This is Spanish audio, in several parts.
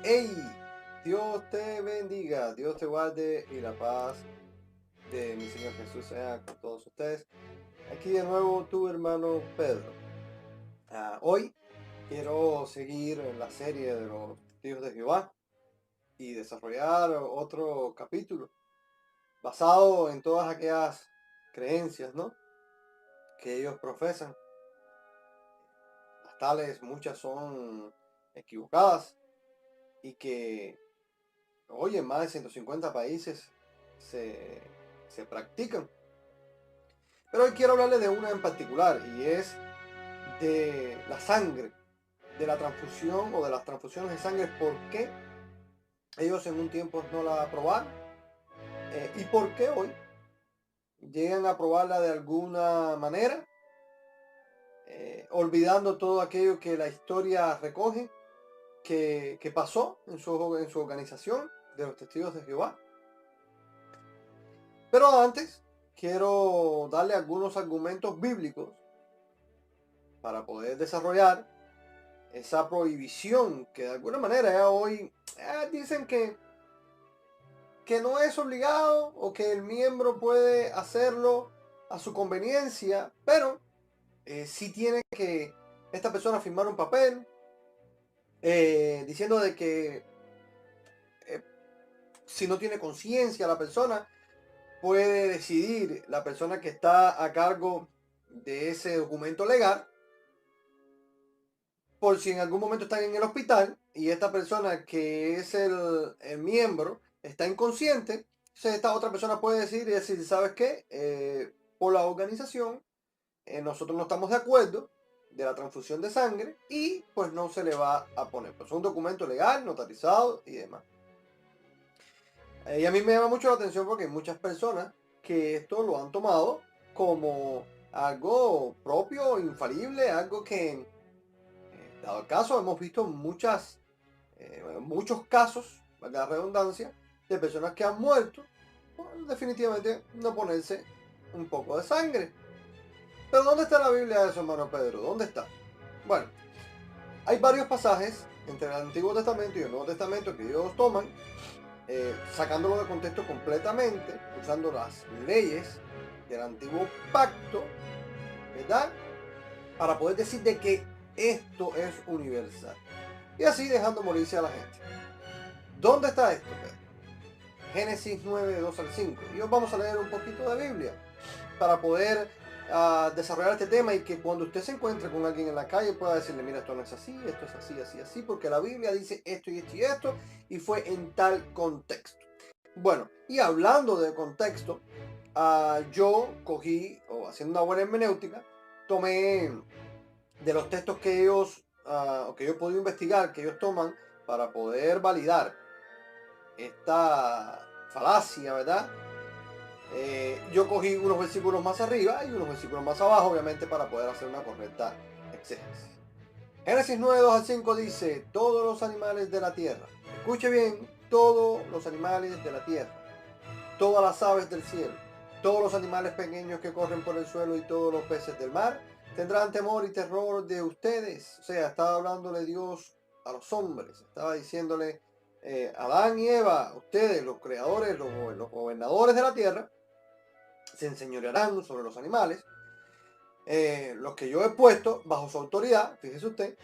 Hey, Dios te bendiga, Dios te guarde y la paz de mi Señor Jesús sea con todos ustedes. Aquí de nuevo tu hermano Pedro. Hoy quiero seguir en la serie de los testigos de Jehová y desarrollar otro capítulo basado en todas aquellas creencias, ¿no?, que ellos profesan. Las tales, muchas son equivocadas y que hoy en más de 150 países se practican. Pero hoy quiero hablarles de una en particular y es de la sangre, de la transfusión o de las transfusiones de sangre. ¿Por qué ellos en un tiempo no la aprobaron? ¿Y por qué hoy llegan a aprobarla de alguna manera? Olvidando todo aquello que la historia recoge, que pasó en su organización de los testigos de Jehová. Pero antes, quiero darle algunos argumentos bíblicos para poder desarrollar esa prohibición que de alguna manera ya hoy dicen que no es obligado o que el miembro puede hacerlo a su conveniencia, pero sí tiene que esta persona firmar un papel diciendo de que si no tiene conciencia la persona, puede decidir la persona que está a cargo de ese documento legal, por si en algún momento están en el hospital y esta persona que es el miembro está inconsciente, entonces esta otra persona puede decir, ¿sabes qué? Por la organización, nosotros no estamos de acuerdo de la transfusión de sangre y pues no se le va a poner. Pues es un documento legal, notarizado y demás. Y a mí me llama mucho la atención porque hay muchas personas que esto lo han tomado como algo propio, infalible, algo que, dado el caso, hemos visto muchos casos, valga la redundancia, de personas que han muerto por definitivamente no ponerse un poco de sangre. Pero ¿dónde está la Biblia de eso, hermano Pedro? ¿Dónde está? Bueno, hay varios pasajes entre el Antiguo Testamento y el Nuevo Testamento que ellos toman, sacándolo de contexto completamente, usando las leyes del antiguo pacto, ¿verdad?, para poder decir de que esto es universal. Y así dejando morirse a la gente. ¿Dónde está esto, Pedro? Génesis 9, 2 al 5. Y hoy vamos a leer un poquito de Biblia para poder desarrollar este tema y que cuando usted se encuentre con alguien en la calle pueda decirle, mira, esto no es así, esto es así, así, así, porque la Biblia dice esto y esto y esto, y fue en tal contexto. Bueno, y hablando de contexto, yo cogí, o haciendo una buena hermenéutica, tomé de los textos que ellos, o que yo he podido investigar, que ellos toman para poder validar esta falacia, ¿verdad? Yo cogí unos versículos más arriba y unos versículos más abajo, obviamente, para poder hacer una correcta exégesis. Génesis 9, 2 al 5 dice, todos los animales de la tierra, escuche bien, todos los animales de la tierra, todas las aves del cielo, todos los animales pequeños que corren por el suelo y todos los peces del mar, tendrán temor y terror de ustedes. O sea, estaba hablándole Dios a los hombres, estaba diciéndole Adán y Eva, ustedes, los creadores, los gobernadores de la tierra, se enseñorearán sobre los animales, los que yo he puesto bajo su autoridad, fíjese usted,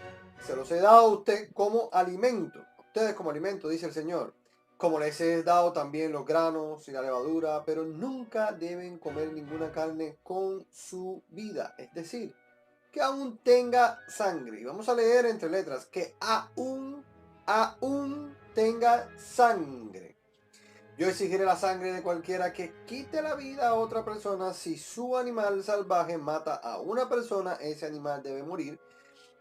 se los he dado a usted como alimento, a ustedes como alimento, dice el Señor, como les he dado también los granos y la levadura, pero nunca deben comer ninguna carne con su vida, es decir, que aún tenga sangre. Y vamos a leer entre letras, que aún tenga sangre. Yo exigiré la sangre de cualquiera que quite la vida a otra persona. Si su animal salvaje mata a una persona, ese animal debe morir.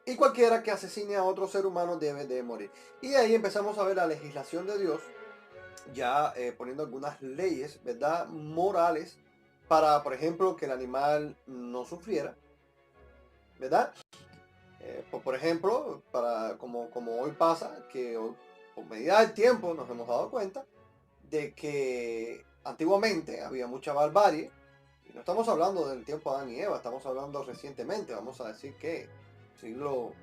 Y cualquiera que asesine a otro ser humano debe de morir. Y de ahí empezamos a ver la legislación de Dios, ya poniendo algunas leyes, ¿verdad?, morales, para, por ejemplo, que el animal no sufriera, ¿verdad? Por ejemplo, como hoy pasa, que hoy, por medida del tiempo nos hemos dado cuenta de que antiguamente había mucha barbarie, y no estamos hablando del tiempo de Adán y Eva, estamos hablando recientemente, vamos a decir que siglo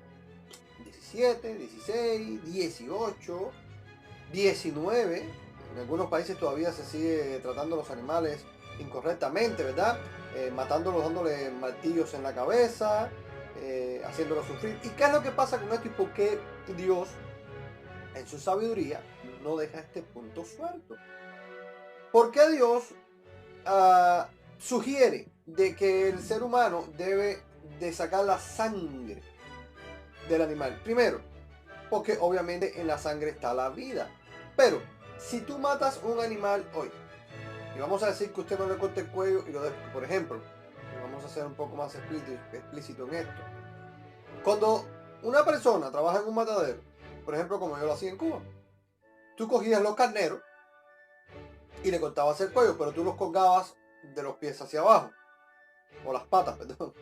XVII, XVI, XVIII, 19. En algunos países todavía se sigue tratando a los animales incorrectamente, ¿verdad? Matándolos, dándole martillos en la cabeza, haciéndolos sufrir. ¿Y qué es lo que pasa con esto y por qué Dios, en su sabiduría, no deja este punto suelto? ¿Por qué Dios sugiere de que el ser humano debe de sacar la sangre del animal? Primero, porque obviamente en la sangre está la vida. Pero si tú matas un animal hoy, y vamos a decir que usted no le corte el cuello y lo deja, por ejemplo, y vamos a ser un poco más explícito en esto. Cuando una persona trabaja en un matadero, por ejemplo como yo lo hacía en Cuba, tú cogías los carneros y le cortabas el cuello, pero tú los colgabas de los pies hacia abajo, o las patas, perdón,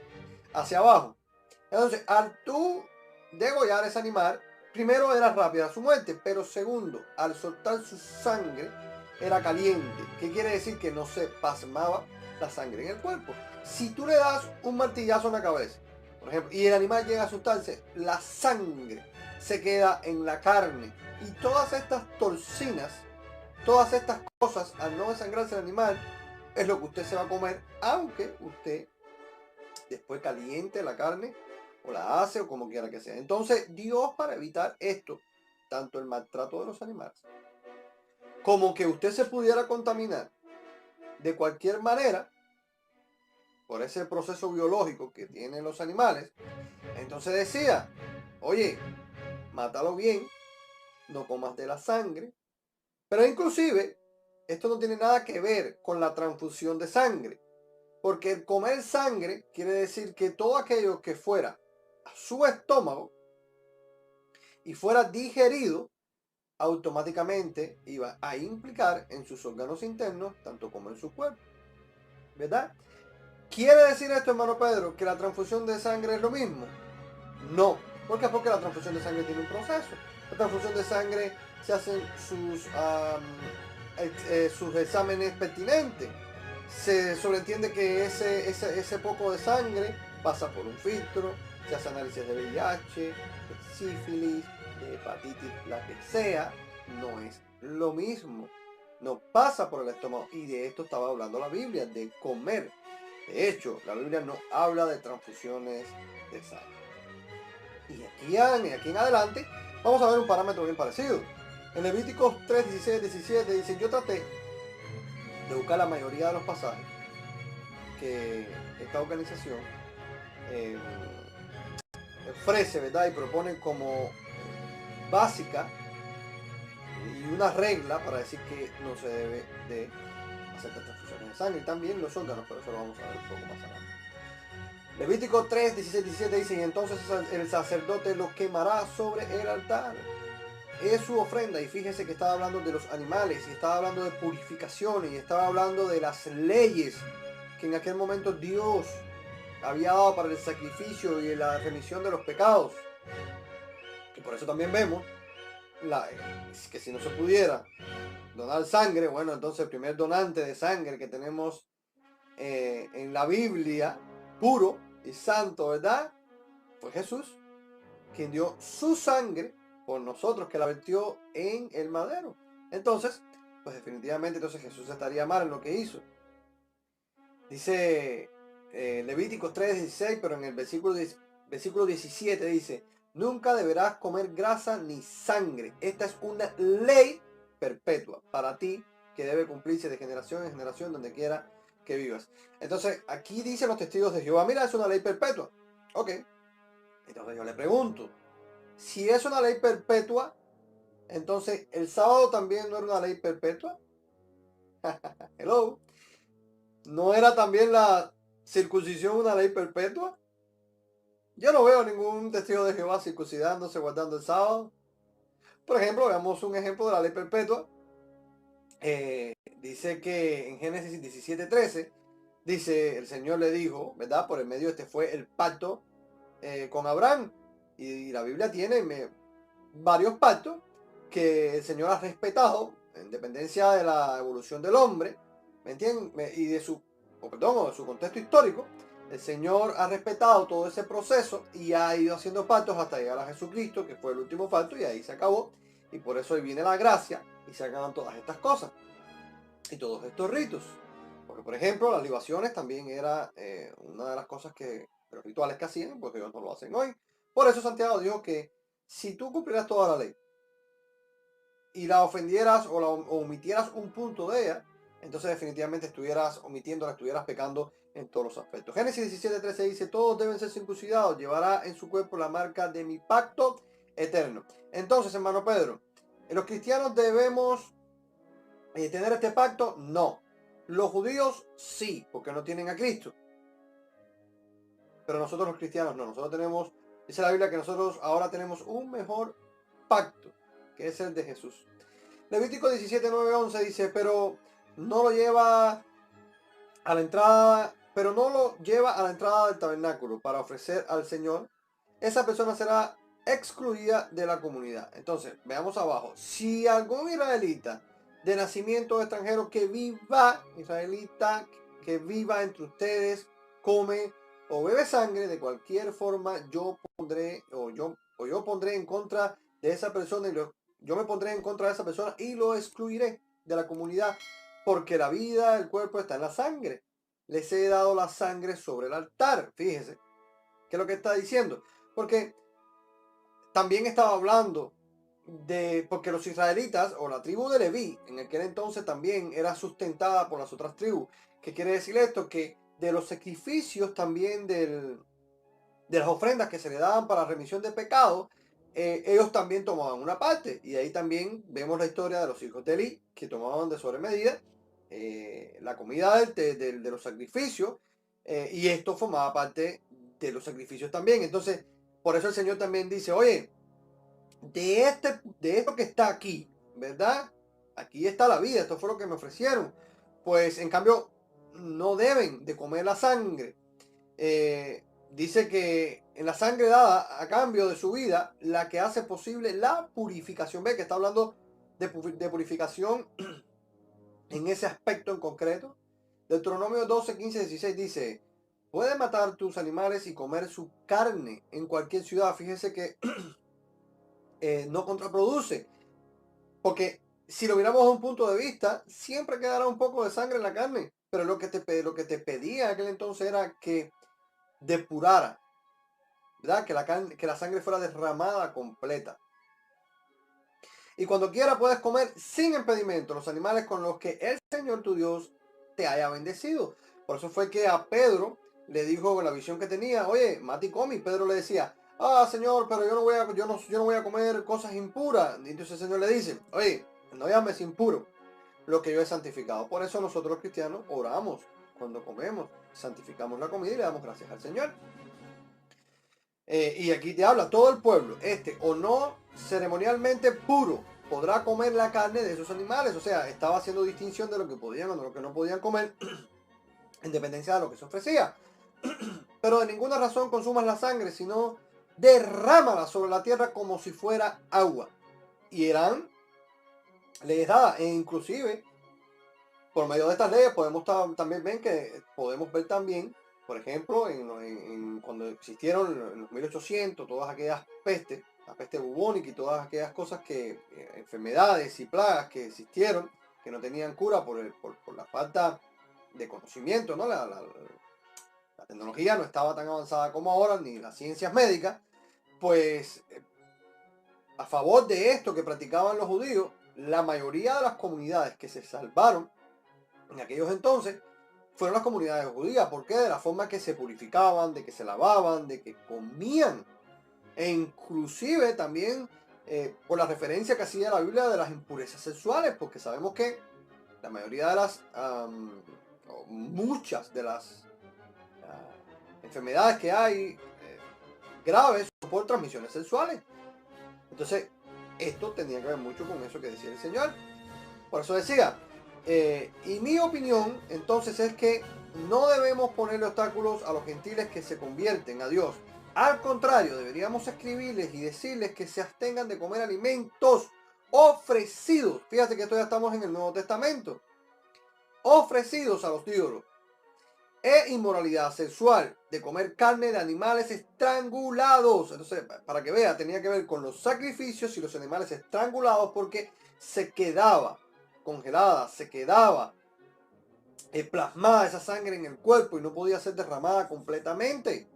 hacia abajo. Entonces, al tú degollar ese animal, primero era rápida su muerte, pero segundo, al soltar su sangre, era caliente. ¿Qué quiere decir? Que no se pasmaba la sangre en el cuerpo. Si tú le das un martillazo en la cabeza, por ejemplo, y el animal llega a asustarse, la sangre se queda en la carne. Y todas estas torcinas, todas estas cosas, al no desangrarse el animal, es lo que usted se va a comer, aunque usted después caliente la carne o la hace o como quiera que sea. Entonces Dios, para evitar esto, tanto el maltrato de los animales como que usted se pudiera contaminar de cualquier manera por ese proceso biológico que tienen los animales, entonces decía, oye, mátalo bien, no comas de la sangre, pero inclusive esto no tiene nada que ver con la transfusión de sangre, porque el comer sangre quiere decir que todo aquello que fuera a su estómago y fuera digerido, automáticamente iba a implicar en sus órganos internos, tanto como en su cuerpo. ¿Verdad? ¿Quiere decir esto, hermano Pedro, que la transfusión de sangre es lo mismo? No. ¿Por qué? Porque la transfusión de sangre tiene un proceso. La transfusión de sangre se hacen sus exámenes pertinentes. Se sobreentiende que ese poco de sangre pasa por un filtro, se hace análisis de VIH, de sífilis, de hepatitis, la que sea, no es lo mismo. No pasa por el estómago. Y de esto estaba hablando la Biblia, de comer. De hecho, la Biblia no habla de transfusiones de sangre. Y aquí en adelante vamos a ver un parámetro bien parecido. En Levíticos 3, 16, 17 dice, yo traté de buscar la mayoría de los pasajes que esta organización eh, ofrece, ¿verdad? Y propone como básica y una regla para decir que no se debe de hacer transfusiones de sangre. Y también los órganos, pero eso lo vamos a ver un poco más adelante. Levítico 3, 16, 17 dice, y entonces el sacerdote lo quemará sobre el altar. Es su ofrenda, y fíjese que estaba hablando de los animales, y estaba hablando de purificaciones, y estaba hablando de las leyes que en aquel momento Dios había dado para el sacrificio y la remisión de los pecados. Y por eso también vemos que si no se pudiera donar sangre, bueno, entonces el primer donante de sangre que tenemos en la Biblia, puro y santo, ¿verdad? Fue Jesús, quien dio su sangre por nosotros, que la vertió en el madero. Entonces, pues definitivamente entonces Jesús estaría mal en lo que hizo. Dice Levíticos 3:16, pero en el versículo 17 dice, nunca deberás comer grasa ni sangre. Esta es una ley perpetua para ti que debe cumplirse de generación en generación donde quiera que vivas. Entonces, aquí dicen los testigos de Jehová, mira, es una ley perpetua. Ok. Entonces yo le pregunto, si es una ley perpetua, entonces el sábado también no era una ley perpetua. Hello. ¿No era también la circuncisión una ley perpetua? Yo no veo ningún testigo de Jehová circuncidándose, guardando el sábado. Por ejemplo, veamos un ejemplo de la ley perpetua. Dice que en Génesis 17:13, dice, el Señor le dijo, ¿verdad? Por el medio este fue el pacto con Abraham. Y la Biblia tiene varios pactos que el Señor ha respetado en dependencia de la evolución del hombre, ¿me entienden? Y de su contexto histórico. El Señor ha respetado todo ese proceso y ha ido haciendo pactos hasta llegar a Jesucristo, que fue el último pacto, y ahí se acabó. Y por eso ahí viene la gracia y se acaban todas estas cosas y todos estos ritos. Porque, por ejemplo, las libaciones también era una de las cosas de los rituales que hacían, porque ellos no lo hacen hoy. Por eso Santiago dijo que si tú cumplieras toda la ley y la ofendieras o omitieras un punto de ella, entonces definitivamente estuvieras omitiéndola, estuvieras pecando en todos los aspectos. Génesis 17:13 dice, todos deben ser circuncidados, llevará en su cuerpo la marca de mi pacto eterno. Entonces, hermano Pedro, ¿los cristianos debemos tener este pacto? No. Los judíos sí, porque no tienen a Cristo. Pero nosotros los cristianos no. Nosotros tenemos, dice la Biblia que nosotros ahora tenemos un mejor pacto, que es el de Jesús. Levítico 17:9-11 dice, pero no lo lleva a la entrada del tabernáculo para ofrecer al Señor. Esa persona será excluida de la comunidad. Entonces, veamos abajo. Si algún israelita de nacimiento extranjero que viva entre ustedes, come o bebe sangre, de cualquier forma yo pondré en contra de esa persona yo me pondré en contra de esa persona y lo excluiré de la comunidad, porque la vida del cuerpo está en la sangre. Les he dado la sangre sobre el altar. Fíjese, ¿qué es lo que está diciendo? Porque también estaba hablando porque los israelitas o la tribu de Leví en aquel entonces también era sustentada por las otras tribus. ¿Qué quiere decir esto? Que de los sacrificios también de las ofrendas que se le daban para remisión de pecados, ellos también tomaban una parte. Y ahí también vemos la historia de los hijos de Eli, que tomaban de sobremedida la comida de los sacrificios, y esto formaba parte de los sacrificios también. Entonces, por eso el Señor también dice, oye, de esto que está aquí, ¿verdad? Aquí está la vida, esto fue lo que me ofrecieron. Pues en cambio, no deben de comer la sangre. Dice que en la sangre dada a cambio de su vida, la que hace posible la purificación. Ve que está hablando de purificación en ese aspecto en concreto. Deuteronomio 12:15-16 dice, puedes matar tus animales y comer su carne en cualquier ciudad. Fíjese que no contraproduce, porque si lo miramos a un punto de vista, siempre quedará un poco de sangre en la carne, pero lo que te pedía en aquel entonces era que depurara, ¿verdad? Que la sangre fuera derramada completa. Y cuando quiera puedes comer sin impedimento los animales con los que el Señor tu Dios te haya bendecido. Por eso fue que a Pedro le dijo con la visión que tenía, oye, mata y come. Y Pedro le decía, Señor, pero yo no voy a comer cosas impuras. Y entonces el Señor le dice, oye, no llames impuro lo que yo he santificado. Por eso nosotros los cristianos oramos cuando comemos, santificamos la comida y le damos gracias al Señor. Y aquí te habla todo el pueblo, o no ceremonialmente puro, podrá comer la carne de esos animales. O sea, estaba haciendo distinción de lo que podían o de lo que no podían comer, en dependencia de lo que se ofrecía. Pero de ninguna razón consumas la sangre, sino derrámala sobre la tierra como si fuera agua. Y eran leyes dadas, e inclusive por medio de estas leyes también podemos ver también, por ejemplo, cuando existieron en los 1800 todas aquellas pestes, la peste bubónica y todas aquellas cosas enfermedades y plagas que existieron, que no tenían cura por la falta de conocimiento, ¿no? La tecnología no estaba tan avanzada como ahora, ni las ciencias médicas. Pues a favor de esto que practicaban los judíos, la mayoría de las comunidades que se salvaron en aquellos entonces fueron las comunidades judías. ¿Por qué? De la forma que se purificaban, de que se lavaban, de que comían. E inclusive también por la referencia que hacía la Biblia de las impurezas sexuales, porque sabemos que la mayoría de muchas de las enfermedades que hay graves son por transmisiones sexuales. Entonces, esto tenía que ver mucho con eso que decía el Señor. Por eso decía, y mi opinión entonces es que no debemos ponerle obstáculos a los gentiles que se convierten a Dios. Al contrario, deberíamos escribirles y decirles que se abstengan de comer alimentos ofrecidos. Fíjate que esto ya estamos en el Nuevo Testamento. Ofrecidos a los ídolos. e inmoralidad sexual, de comer carne de animales estrangulados. Entonces, para que vea, tenía que ver con los sacrificios y los animales estrangulados, porque se quedaba congelada, se quedaba plasmada esa sangre en el cuerpo y no podía ser derramada completamente.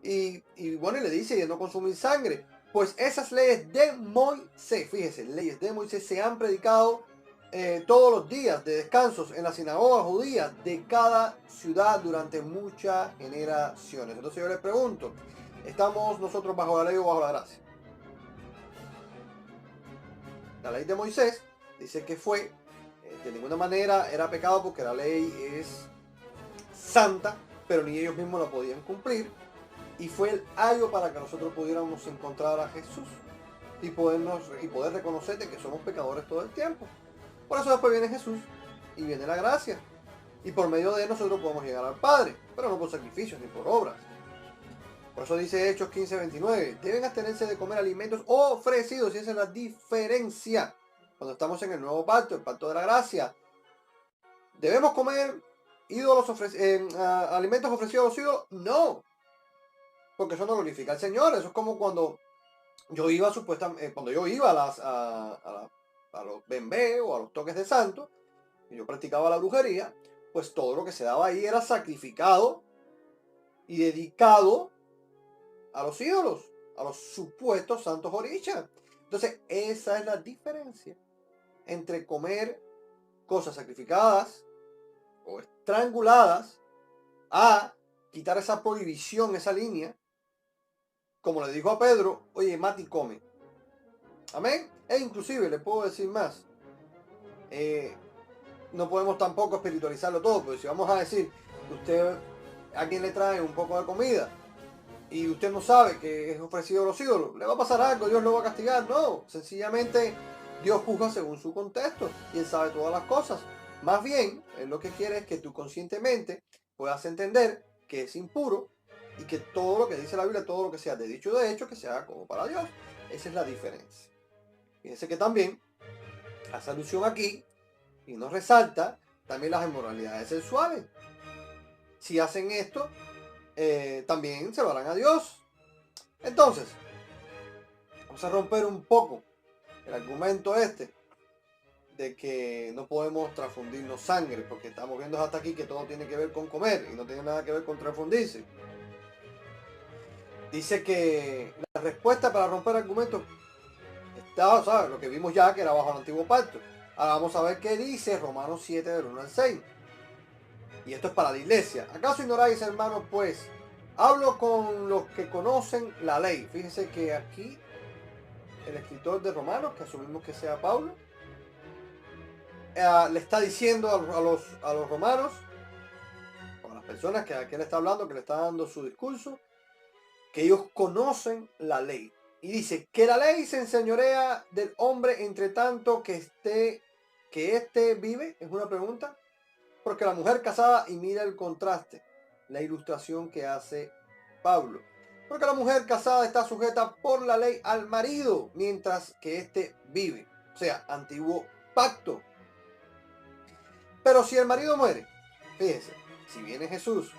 Y bueno, y le dice, y de no consumir sangre. Pues esas leyes de Moisés, fíjese, leyes de Moisés se han predicado todos los días de descansos en las sinagogas judías de cada ciudad durante muchas generaciones. Entonces yo le pregunto, ¿estamos nosotros bajo la ley o bajo la gracia? La ley de Moisés dice que fue, de ninguna manera era pecado, porque la ley es santa, pero ni ellos mismos la podían cumplir. Y fue el ayo para que nosotros pudiéramos encontrar a Jesús y poder reconocer de que somos pecadores todo el tiempo. Por eso después viene Jesús y viene la gracia. Y por medio de él nosotros podemos llegar al Padre, pero no por sacrificios ni por obras. Por eso dice Hechos 15:29, deben abstenerse de comer alimentos ofrecidos, y esa es la diferencia. Cuando estamos en el nuevo pacto, el pacto de la gracia, ¿debemos comer alimentos ofrecidos a los ídolos? No, porque eso no glorifica al Señor. Eso es como cuando yo iba cuando yo iba a los bembé o a los toques de santo, y yo practicaba la brujería, pues todo lo que se daba ahí era sacrificado y dedicado a los ídolos, a los supuestos santos orichas. Entonces, esa es la diferencia entre comer cosas sacrificadas o estranguladas, a quitar esa prohibición, esa línea, como le dijo a Pedro, oye, mate y come. Amén. E inclusive le puedo decir más. No podemos tampoco espiritualizarlo todo, porque si vamos a decir que usted, a quien le trae un poco de comida y usted no sabe que es ofrecido a los ídolos, le va a pasar algo, Dios lo va a castigar. No, sencillamente Dios juzga según su contexto y él sabe todas las cosas. Más bien, él lo que quiere es que tú conscientemente puedas entender que es impuro y que todo lo que dice la Biblia, todo lo que sea de dicho de hecho, que sea como para Dios. Esa es la diferencia. Fíjense que también hace alusión aquí y nos resalta también las inmoralidades sexuales. Si hacen esto, también se lo harán a Dios. Entonces, vamos a romper un poco el argumento de que no podemos transfundirnos sangre, porque estamos viendo hasta aquí que todo tiene que ver con comer y no tiene nada que ver con transfundirse. Dice que la respuesta para romper argumentos estaba, ¿sabes? Lo que vimos ya, que era bajo el antiguo pacto. Ahora vamos a ver qué dice Romanos 7 del 1 al 6. Y esto es para la iglesia. ¿Acaso ignoráis, hermanos, pues? Hablo con los que conocen la ley. Fíjense que aquí el escritor de Romanos, que asumimos que sea Pablo, le está diciendo a los romanos, o a las personas que él está hablando, que le está dando su discurso, que ellos conocen la ley. Y dice que la ley se enseñorea del hombre entre tanto que éste vive. Es una pregunta. Porque la mujer casada, y mira el contraste, la ilustración que hace Pablo. Porque la mujer casada está sujeta por la ley al marido, mientras que éste vive. O sea, antiguo pacto. Pero si el marido muere, fíjense, si viene Jesús,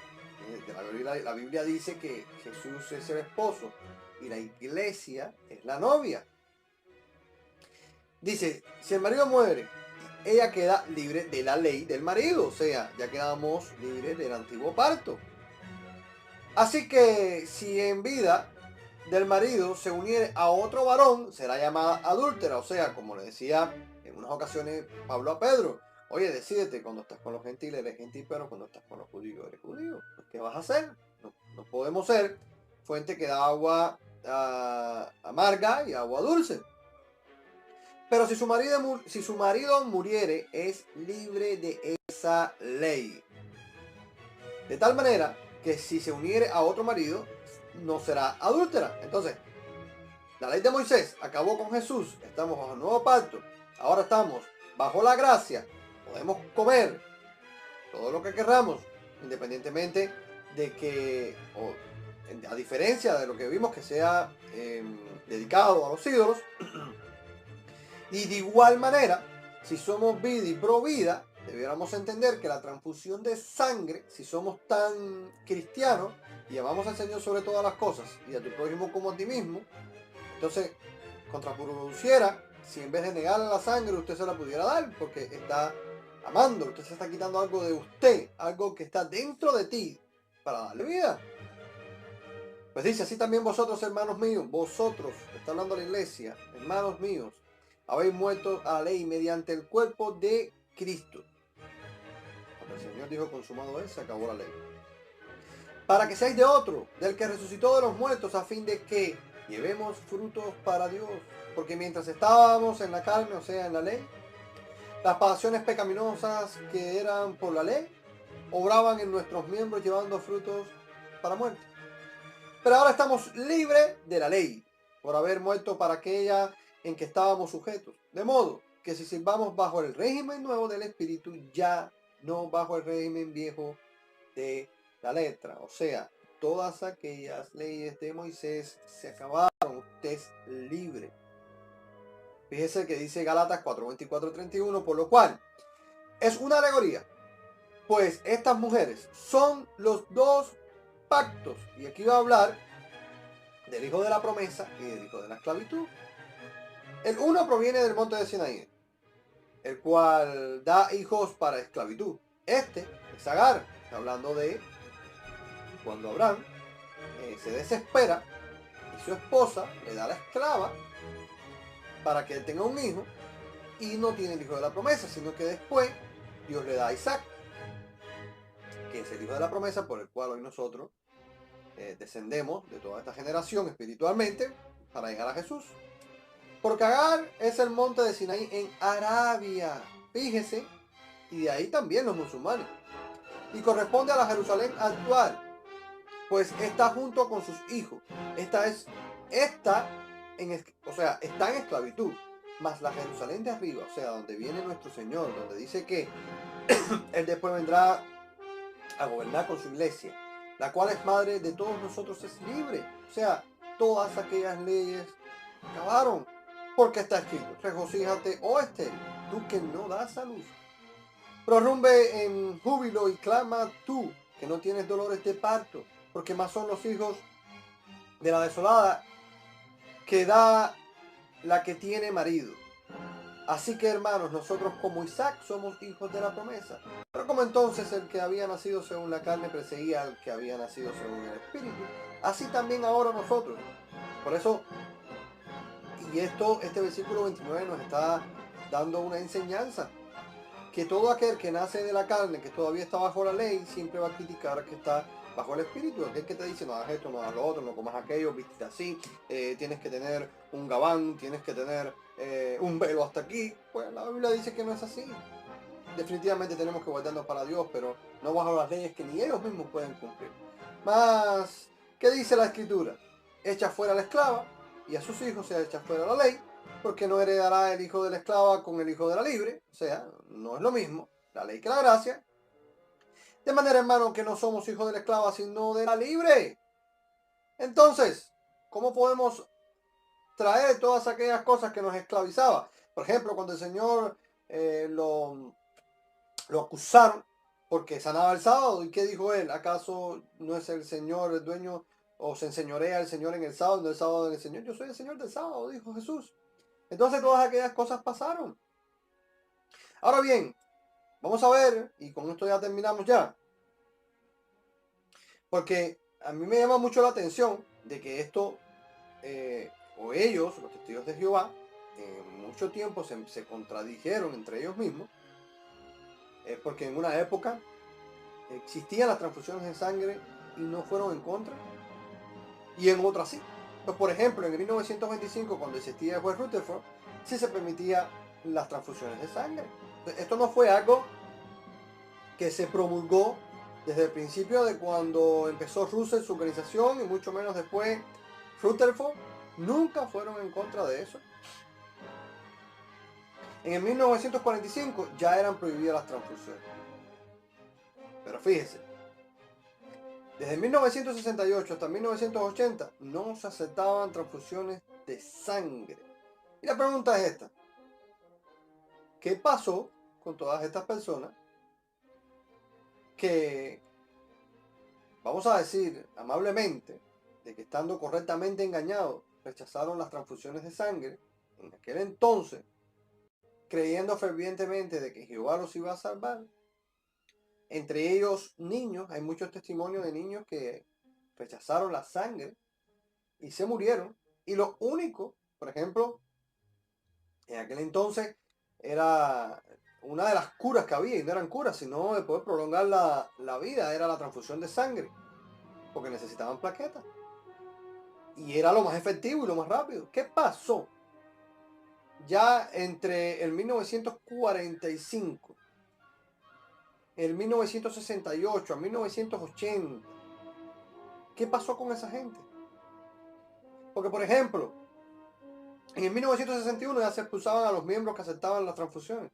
la Biblia dice que Jesús es el esposo y la iglesia es la novia. Dice, si el marido muere, ella queda libre de la ley del marido, o sea, ya quedamos libres del antiguo pacto. Así que si en vida del marido se uniere a otro varón, será llamada adúltera, o sea, como le decía en unas ocasiones Pablo a Pedro, oye, decídete, cuando estás con los gentiles eres gentil, pero cuando estás con los judíos eres judío. ¿Qué vas a hacer? No podemos ser fuente que da agua amarga y agua dulce. Pero si su marido muriere, es libre de esa ley. De tal manera que si se uniere a otro marido, no será adúltera. Entonces, la ley de Moisés acabó con Jesús. Estamos bajo el nuevo pacto. Ahora estamos bajo la gracia. Podemos comer todo lo que querramos, independientemente de que, a diferencia de lo que vimos que sea dedicado a los ídolos. Y de igual manera, si somos vida y pro vida, debiéramos entender que la transfusión de sangre, si somos tan cristianos y amamos al Señor sobre todas las cosas y a tu prójimo como a ti mismo, entonces contraproduciera si en vez de negarle la sangre usted se la pudiera dar, porque está amando, usted se está quitando algo de usted, algo que está dentro de ti para darle vida. Pues dice, así también vosotros, hermanos míos, vosotros, está hablando la iglesia, hermanos míos, habéis muerto a la ley mediante el cuerpo de Cristo. Cuando el Señor dijo consumado es, se acabó la ley. Para que seáis de otro, del que resucitó de los muertos, a fin de que llevemos frutos para Dios. Porque mientras estábamos en la carne, o sea, en la ley, las pasiones pecaminosas que eran por la ley, obraban en nuestros miembros llevando frutos para muerte. Pero ahora estamos libres de la ley, por haber muerto para aquella en que estábamos sujetos. De modo que si sirvamos bajo el régimen nuevo del Espíritu, ya no bajo el régimen viejo de la letra. O sea, todas aquellas leyes de Moisés se acabaron. Usted es libre. Fíjese que dice Gálatas 4:24-31, por lo cual es una alegoría. Pues estas mujeres son los dos pactos. Y aquí va a hablar del hijo de la promesa y del hijo de la esclavitud. El uno proviene del monte de Sinaí, el cual da hijos para esclavitud. Este es Agar, hablando de cuando Abraham se desespera y su esposa le da a la esclava para que él tenga un hijo y no tiene el hijo de la promesa, sino que después Dios le da a Isaac, que es el hijo de la promesa por el cual hoy nosotros descendemos de toda esta generación espiritualmente para llegar a Jesús. Porque Agar es el monte de Sinaí en Arabia, fíjese, y de ahí también los musulmanes, y corresponde a la Jerusalén actual, pues está junto con sus hijos. Está en esclavitud, mas la Jerusalén de arriba, o sea, donde viene nuestro Señor, donde dice que Él después vendrá a gobernar con su iglesia, la cual es madre de todos nosotros, es libre. O sea, todas aquellas leyes acabaron, porque está escrito, regocíjate, oh Esther, tú que no das a luz. Prorrumbe en júbilo y clama tú, que no tienes dolores de parto, porque más son los hijos de la desolada que da la que tiene marido. Así que, hermanos, nosotros como Isaac somos hijos de la promesa. Pero como entonces el que había nacido según la carne perseguía al que había nacido según el Espíritu, así también ahora nosotros. Por eso, y este versículo 29 nos está dando una enseñanza, que todo aquel que nace de la carne, que todavía está bajo la ley, siempre va a criticar al que está bajo el Espíritu. Aquel que te dice, no hagas esto, no hagas lo otro, no comas aquello, viste así, tienes que tener un gabán, tienes que tener un velo hasta aquí. Pues la Biblia dice que no es así. Definitivamente tenemos que guardarnos para Dios, pero no bajo las leyes que ni ellos mismos pueden cumplir. Más, ¿qué dice la Escritura? Echa fuera a la esclava y a sus hijos se echa fuera la ley, porque no heredará el hijo de la esclava con el hijo de la libre. O sea, no es lo mismo la ley que la gracia. De manera, hermano, que no somos hijos de la esclava, sino de la libre. Entonces, ¿cómo podemos traer todas aquellas cosas que nos esclavizaban? Por ejemplo, cuando el Señor lo acusaron porque sanaba el sábado. ¿Y qué dijo él? ¿Acaso no es el Señor el dueño o se enseñorea el Señor en el sábado, no el sábado en el Señor? Yo soy el Señor del sábado, dijo Jesús. Entonces todas aquellas cosas pasaron. Ahora bien, vamos a ver, y con esto ya terminamos ya, porque a mí me llama mucho la atención de que esto, o ellos, los testigos de Jehová, mucho tiempo se contradijeron entre ellos mismos, porque en una época existían las transfusiones de sangre y no fueron en contra, y en otras sí. Pues por ejemplo, en 1925, cuando existía el juez Rutherford, sí se permitía las transfusiones de sangre. Esto no fue algo que se promulgó desde el principio de cuando empezó Russell su organización, y mucho menos después Rutherford. Nunca fueron en contra de eso. En el 1945 ya eran prohibidas las transfusiones. Pero fíjese, desde 1968 hasta 1980 no se aceptaban transfusiones de sangre. Y la pregunta es esta: ¿qué pasó con todas estas personas que, vamos a decir amablemente, de que estando correctamente engañados, rechazaron las transfusiones de sangre en aquel entonces, creyendo fervientemente de que Jehová los iba a salvar. Entre ellos niños, hay muchos testimonios de niños que rechazaron la sangre y se murieron. Y lo único, por ejemplo, en aquel entonces era una de las curas que había, y no eran curas, sino de poder prolongar la vida, era la transfusión de sangre, porque necesitaban plaquetas. Y era lo más efectivo y lo más rápido. ¿Qué pasó? Ya entre el 1945, el 1968, a 1980, ¿qué pasó con esa gente? Porque, por ejemplo, en el 1961 ya se expulsaban a los miembros que aceptaban las transfusiones.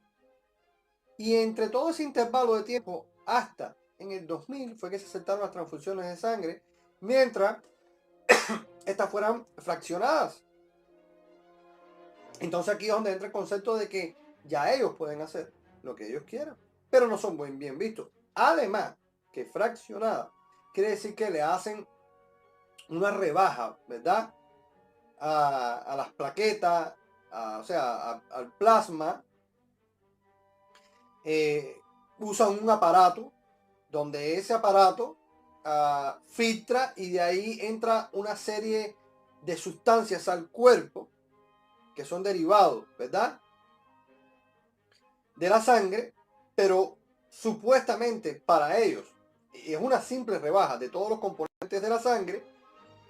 Y entre todo ese intervalo de tiempo, hasta en el 2000, fue que se aceptaron las transfusiones de sangre, mientras estas fueran fraccionadas. Entonces aquí es donde entra el concepto de que ya ellos pueden hacer lo que ellos quieran, pero no son bien vistos. Además, que fraccionada quiere decir que le hacen una rebaja, ¿verdad? A las plaquetas, o sea, al plasma. Usan un aparato donde ese aparato filtra, y de ahí entra una serie de sustancias al cuerpo que son derivados, ¿verdad?, de la sangre, pero supuestamente para ellos es una simple rebaja de todos los componentes de la sangre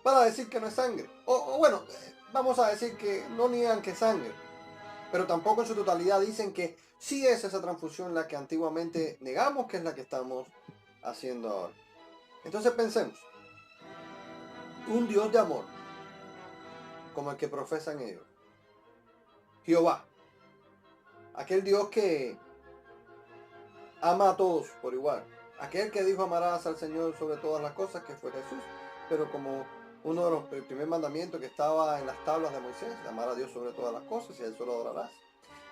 para decir que no es sangre. O bueno, vamos a decir que no niegan que es sangre, pero tampoco en su totalidad dicen que sí es esa transfusión la que antiguamente negamos que es la que estamos haciendo ahora. Entonces pensemos, un Dios de amor como el que profesan ellos, Jehová, aquel Dios que ama a todos por igual, aquel que dijo amarás al Señor sobre todas las cosas, que fue Jesús, pero como uno de los primeros mandamientos que estaba en las tablas de Moisés, amar a Dios sobre todas las cosas y a él solo adorarás,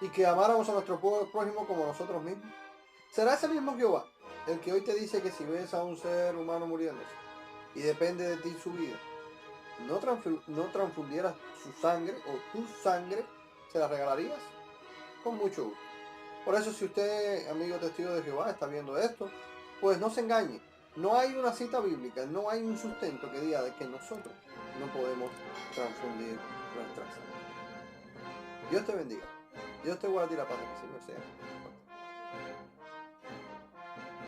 y que amáramos a nuestro prójimo como nosotros mismos. ¿Será ese mismo Jehová el que hoy te dice que si ves a un ser humano muriéndose y depende de ti su vida, no transfundieras su sangre, o tu sangre se la regalarías? Con mucho gusto. Por eso, si usted, amigo testigo de Jehová, está viendo esto, pues no se engañe. No hay una cita bíblica, no hay un sustento que diga de que nosotros no podemos transfundir nuestra sangre. Dios te bendiga. Dios te guarde y la paz del Señor sea.